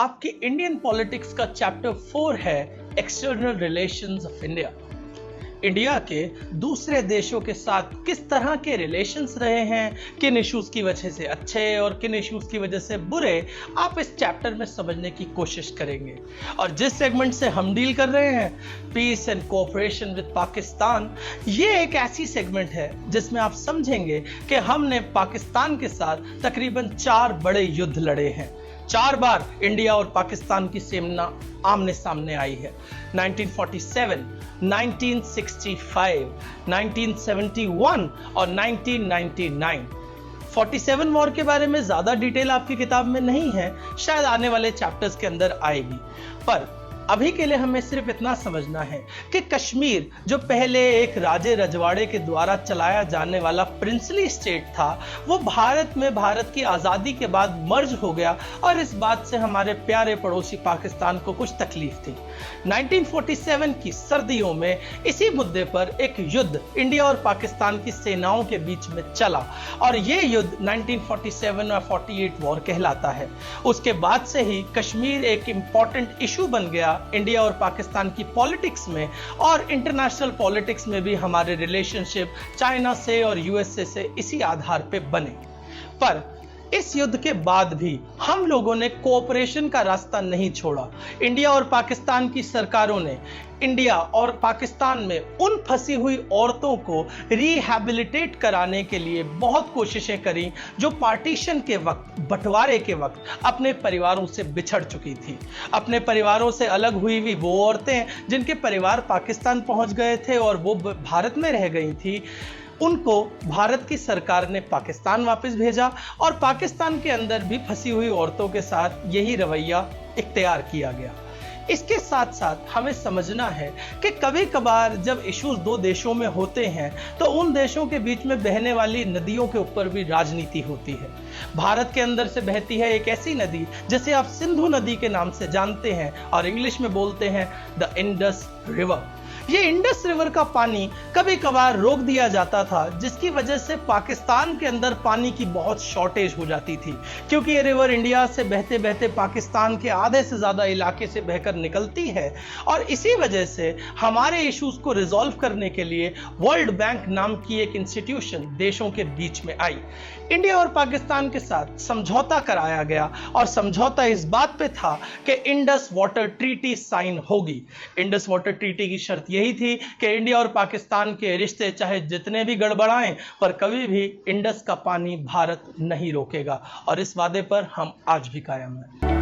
आपके Indian politics का chapter 4 है external relations of India. India के दूसरे देशों के साथ किस तरह के रिलेशंस रहे हैं, किन इश्यूज की वजह से अच्छे और किन इश्यूज की वजह से बुरे, आप इस चैप्टर में समझने की कोशिश करेंगे। और जिस सेगमेंट से हम डील कर रहे हैं, peace and cooperation with Pakistan, ये एक ऐसी सेगमेंट है जिसमें आप समझेंगे कि हमने पाकिस्तान के साथ तकरीबन 4 बड़े युद्ध लड़े हैं। 4 बार इंडिया और पाकिस्तान की सेना आमने सामने आई है। 1947, 1965, 1971 और 1999। 47 वॉर के बारे में ज्यादा डिटेल आपकी किताब में नहीं है, शायद आने वाले चैप्टर्स के अंदर आएगी, पर अभी के लिए हमें सिर्फ इतना समझना है कि कश्मीर जो पहले एक राजे रजवाड़े के द्वारा चलाया जाने वाला प्रिंसली स्टेट था, वो भारत में भारत की आज़ादी के बाद मर्ज हो गया और इस बात से हमारे प्यारे पड़ोसी पाकिस्तान को कुछ तकलीफ थी। 1947 की सर्दियों में इसी मुद्दे पर एक युद्ध इंडिया और पाकिस्तान की सेनाओं के बीच में चला और ये युद्ध 1947 और 48 वॉर कहलाता है। उसके बाद से ही कश्मीर एक इंपॉर्टेंट इशू बन गया इंडिया और पाकिस्तान की पॉलिटिक्स में, और इंटरनेशनल पॉलिटिक्स में भी हमारे रिलेशनशिप चाइना से और यूएसए से इसी आधार पे बने। पर इस युद्ध के बाद भी हम लोगों ने कोऑपरेशन का रास्ता नहीं छोड़ा। इंडिया और पाकिस्तान की सरकारों ने इंडिया और पाकिस्तान में उन फंसी हुई औरतों को रिहैबिलिटेट कराने के लिए बहुत कोशिशें करी जो पार्टीशन के वक्त, बंटवारे के वक्त अपने परिवारों से बिछड़ चुकी थी। अपने परिवारों से अलग हुई हुई वो औरतें जिनके परिवार पाकिस्तान पहुंच गए थे और वो भारत में रह गई थी, उनको भारत की सरकार ने पाकिस्तान वापस भेजा और पाकिस्तान के अंदर भी फंसी हुई औरतों के साथ यही रवैया इख्तियार किया गया। इसके साथ साथ हमें समझना है कि कभी कभार जब इश्यूज 2 देशों में होते हैं तो उन देशों के बीच में बहने वाली नदियों के ऊपर भी राजनीति होती है। भारत के अंदर से बहती है एक ऐसी नदी जिसे आप सिंधु नदी के नाम से जानते हैं और इंग्लिश में बोलते हैं द इंडस रिवर। ये इंडस रिवर का पानी कभी कभार रोक दिया जाता था, जिसकी वजह से पाकिस्तान के अंदर पानी की बहुत शॉर्टेज हो जाती थी, क्योंकि ये रिवर इंडिया से बहते बहते पाकिस्तान के आधे से ज्यादा इलाके से बहकर निकलती है। और इसी वजह से हमारे इश्यूज को रिजॉल्व करने के लिए वर्ल्ड बैंक नाम की एक इंस्टीट्यूशन देशों के बीच में आई। इंडिया और पाकिस्तान के साथ समझौता कराया गया और समझौता इस बात पे था कि इंडस वाटर ट्रीटी साइन होगी। इंडस वाटर ट्रीटी की शर्त यही थी कि इंडिया और पाकिस्तान के रिश्ते चाहे जितने भी गड़बड़ाएं, पर कभी भी इंडस का पानी भारत नहीं रोकेगा, और इस वादे पर हम आज भी कायम हैं।